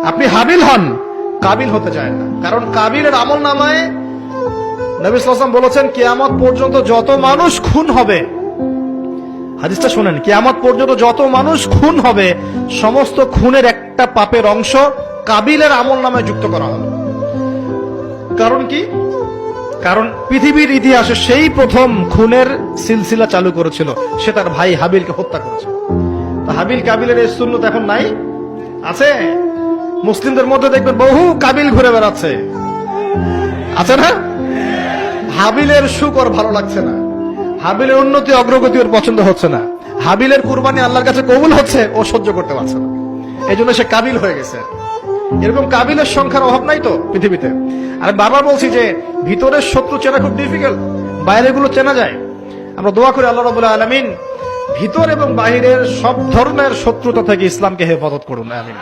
আপনি হাবিল হন, কাবিল হতে চায় না। কারণ কাবিলের আমল নামায় নবী সাল্লাল্লাহু আলাইহি ওয়াসাল্লাম বলেছেন কিয়ামত পর্যন্ত যত মানুষ খুন হবে, হাদিসটা শুনেন, কিয়ামত পর্যন্ত যত মানুষ খুন হবে সমস্ত খুনের একটা পাপের অংশ কাবিলের আমল নামায় যুক্ত করা হবে। কারণ কি? কারণ পৃথিবীর ইতিহাসে সেই প্রথম খুনের সিলসিলা চালু করেছিল, সে তার ভাই হাবিলকে হত্যা করেছে। হাবিল কাবিলের এই সুন্নত এখন নাই, আছে? মুসলিমদের মধ্যে দেখবেন বহু কাবিল ঘুরে বেড়াচ্ছে, আছে না? হাবিলের সুখ ওর ভালো লাগছে না, হাবিলের উন্নতি অগ্রগতি ওর পছন্দ হচ্ছে না, হাবিলের কুরবানি আল্লাহর কাছে কবুল হচ্ছে, ও সহ্য করতে পারছে না, এই জন্য সে কাবিল হয়ে গেছে। এরকম কাবিলের সংখ্যার অভাব নাই তো পৃথিবীতে। আর বারবার বলছি যে ভিতরের শত্রু চেনা খুব ডিফিকাল্ট, বাইরে গুলো চেনা যায়। আমরা দোয়া করি আল্লাহ রাব্বুল আলামিন ভিতর এবং বাহিরের সব ধরনের শত্রুতা থেকে ইসলামকে হেফাজত করুন, আমিন।